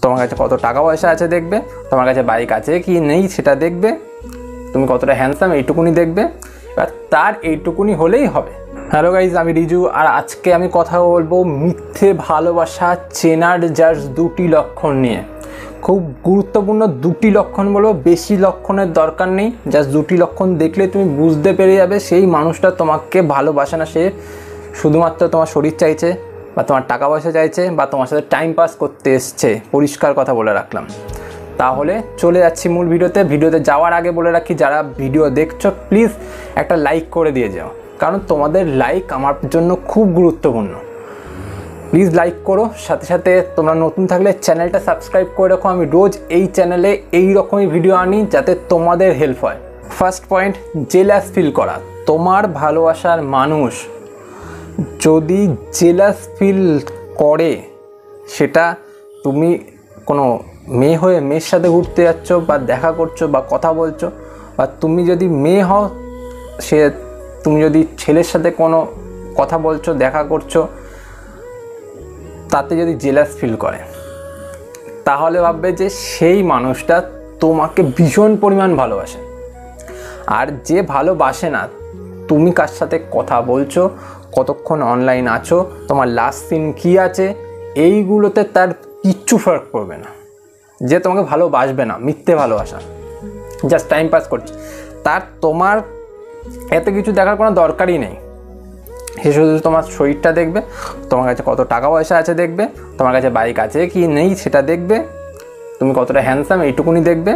তোমার কাছে কত টাকা পয়সা আছে দেখবে, তোমার কাছে বাইক আছে কি নেই সেটা দেখবে, তুমি কতটা হ্যান্ডসাম এইটুকুনি দেখবে। এবার তার এইটুকুনি হলেই হবে। হ্যালো গাইজ, আমি রিজু, আর আজকে আমি কথা বলবো মিথ্যে ভালোবাসা চেনার জাস্ট দুটি লক্ষণ নিয়ে। খুব গুরুত্বপূর্ণ দুটি লক্ষণ বলবো, বেশি লক্ষণের দরকার নেই। জাস্ট দুটি লক্ষণ দেখলে তুমি বুঝতে পেরে যাবে সেই মানুষটা তোমাকে ভালোবাসে না, সে শুধুমাত্র তোমার শরীর চাইছে বা তোমার টাকা পয়সা চাইছে বা তোমার সাথে টাইম পাস করতে এসছে। পরিষ্কার কথা বলে রাখলাম। তাহলে চলে যাচ্ছি মূল ভিডিওতে যাওয়ার আগে বলে রাখি, যারা ভিডিও দেখছো প্লিজ একটা লাইক করে দিয়ে যাও, কারণ তোমাদের লাইক আমার জন্য খুব গুরুত্বপূর্ণ। প্লিজ লাইক করো, সাথে সাথে তোমরা নতুন থাকলে চ্যানেলটা সাবস্ক্রাইব করে রাখো। আমি রোজ এই চ্যানেলে এই রকমই ভিডিও আনি যাতে তোমাদের হেল্প হয়। ফার্স্ট পয়েন্ট, জেলাস ফিল করা। তোমার ভালোবাসার মানুষ যদি জেলাস ফিল করে, সেটা তুমি কোনো মেয়ে হয়ে মেয়ের সাথে ঘুরতে যাচ্ছ বা দেখা করছো বা কথা বলছো, বা তুমি যদি মেয়ে হও, তুমি যদি ছেলের সাথে কোনো কথা বলছো দেখা করছো, তাতে যদি জেলাস ফিল করে, তাহলে ভাববে যে সেই মানুষটা তোমাকে ভীষণ পরিমাণ ভালোবাসে। আর যে ভালোবাসে না, তুমি কার সাথে কথা বলছো, কতক্ষণ অনলাইন আছো, তোমার লাস্ট সিন কী আছে, এইগুলোতে তার কিচ্ছু ফারাক পড়বে না। যে তোমাকে ভালোবাসবে না, মিথ্যে ভালোবাসা, জাস্ট টাইম পাস করছে, তার তোমার এত কিছু দেখার কোনো দরকারই নেই। সে শুধু তোমার শরীরটা দেখবে, তোমার কাছে কত টাকা পয়সা আছে দেখবে, তোমার কাছে বাইক আছে কি নেই সেটা দেখবে, তুমি কতটা হ্যান্ডসাম এইটুকুনি দেখবে।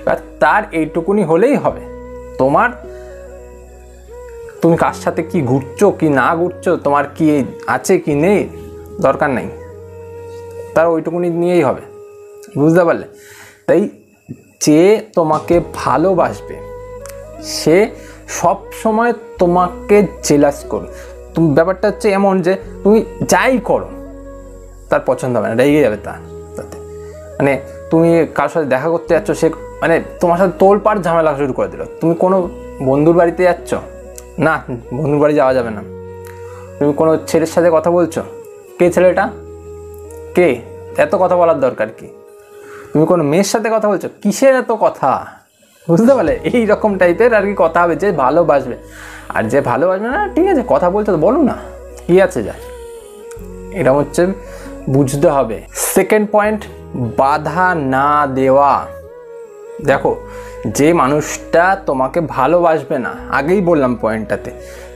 এবার তার এইটুকুনি হলেই হবে। তুমি কার সাথে কি ঘুরছো কি না ঘুরছো, তোমার কি আছে কি নেই দরকার নেই, তার ওইটুকুনি নিয়েই হবে। বুঝতে পারলে? তাই যে তোমাকে ভালোবাসবে সে সব সময় তোমাকে জেলাস করবে। তুমি ব্যাপারটা হচ্ছে এমন যে তুমি যাই করো তার পছন্দ হবে না, রেগে যাবে তাতে। মানে তুমি কারোর সাথে দেখা করতে যাচ্ছ, সে মানে তোমার সাথে তোলপাড় ঝামেলা শুরু করে দিল। তুমি কোনো বন্ধুর বাড়িতে যাচ্ছ, না বন্ধুর বাড়ি যাওয়া যাবে না। তুমি কোনো ছেলের সাথে কথা বলছো, কে ছেলেটা, কে, এত কথা বলার দরকার কি? তুমি কোনো মেয়ের সাথে কথা বলছো, কিসের এত কথা? বুঝতে পারলে? এই রকম টাইপের আর কি কথা হবে যে ভালোবাসবে। আর যে ভালোবাসবে না, ঠিক আছে কথা বলছো তো বলো না, কী আছে যায়। এটা হচ্ছে বুঝতে হবে। সেকেন্ড পয়েন্ট, বাধা না দেওয়া। দেখো, যে মানুষটা তোমাকে ভালোবাসবে না, আগেই বললাম পয়েন্টটাতে,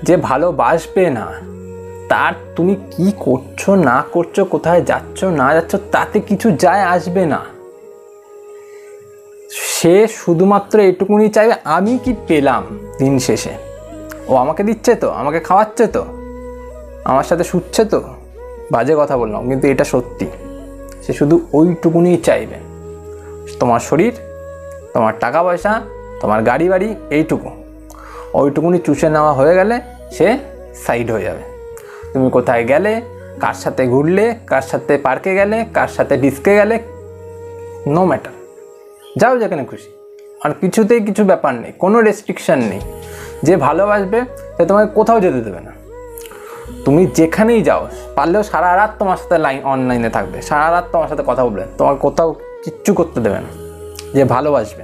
যে ভালোবাসবে না, তার তুমি কি করছো না করছো, কোথায় যাচ্ছ না যাচ্ছ, তাতে কিছু যায় আসবে না। সে শুধুমাত্র এটুকুনি চাইবে, আমি কি পেলাম দিন শেষে, ও আমাকে দিচ্ছে তো, আমাকে খাওয়াচ্ছে তো, আমার সাথে শুচ্ছে তো। বাজে কথা বললাম কিন্তু এটা সত্যি। সে শুধু ওইটুকুনি চাইবে, তোমার শরীর, তোমার টাকা পয়সা, তোমার গাড়ি বাড়ি, এইটুকু। ওইটুকুনি চুষে নেওয়া হয়ে গেলে সে সাইড হয়ে যাবে। তুমি কোথায় গেলে, কার সাথে ঘুরলে, কার সাথে পার্কে গেলে, কার সাথে ডিস্কে গেলে, নো ম্যাটার, যাও যেখানে খুশি। আর কিছুতেই কিছু ব্যাপার নেই, কোনো রেস্ট্রিকশান নেই। যে ভালোবাসবে সে তোমাকে কোথাও যেতে দেবে না। তুমি যেখানেই যাও, পারলেও সারা রাত তোমার সাথে অনলাইনে থাকবে, সারা রাত তোমার সাথে কথা বলবে, তোমার কোথাও কিচ্ছু করতে দেবে না। যে ভালোবাসবে,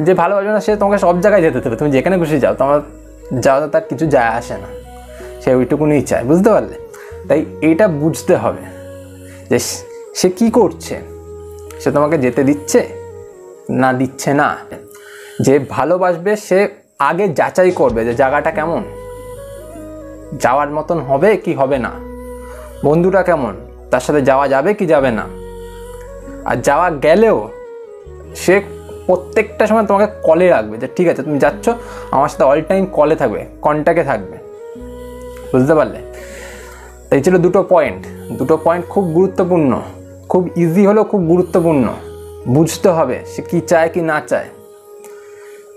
যে ভালোবাসবে না সে তোমাকে সব জায়গায় যেতে দেবে, তুমি যেখানে খুশি যাও, তোমার যাওয়াতে তার কিছু যায় আসে না, সে ওইটুকুনি চায়। বুঝতে পারলে? তাই এইটা বুঝতে হবে যে সে কি করছে, সে তোমাকে যেতে দিচ্ছে না দিচ্ছে না। যে ভালোবাসবে সে আগে যাচাই করবে যে জায়গাটা কেমন, যাওয়ার মতন হবে কি হবে না, বন্ধুটা কেমন, তার সাথে যাওয়া যাবে কি যাবে না। আর যাওয়া গেলেও সে প্রত্যেকটা সময় তোমাকে কলে রাখবে যে ঠিক আছে তুমি যাচ্ছ, আমার সাথে অল টাইম কলে থাকবে, কন্ট্যাক্টে থাকবে। বুঝতে পারলে? এই ছিল দুটো পয়েন্ট খুব গুরুত্বপূর্ণ, খুব ইজি হলেও খুব গুরুত্বপূর্ণ। বুঝতে হবে সে কি চায় কি না চায়।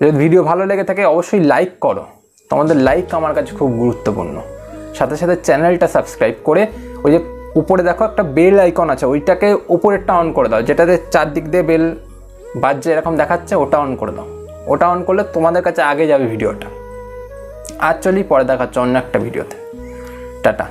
যদি ভিডিও ভালো লেগে থাকে অবশ্যই লাইক করো, তোমাদের লাইক আমার কাছে খুব গুরুত্বপূর্ণ। সাথে সাথে চ্যানেলটা সাবস্ক্রাইব করে ওই যে উপরে দেখো একটা বেল আইকন আছে, ওইটাকে উপরেরটা অন করে দাও, যেটাতে চারদিক দিয়ে বেল বাজছে এরকম দেখাচ্ছে, ওটা অন করে দাও। ওটা অন করলে তোমাদের কাছে আগে যাবে ভিডিওটা। আর চলি পরে দেখাচ্ছে অন্য একটা ভিডিওতে। টাটা।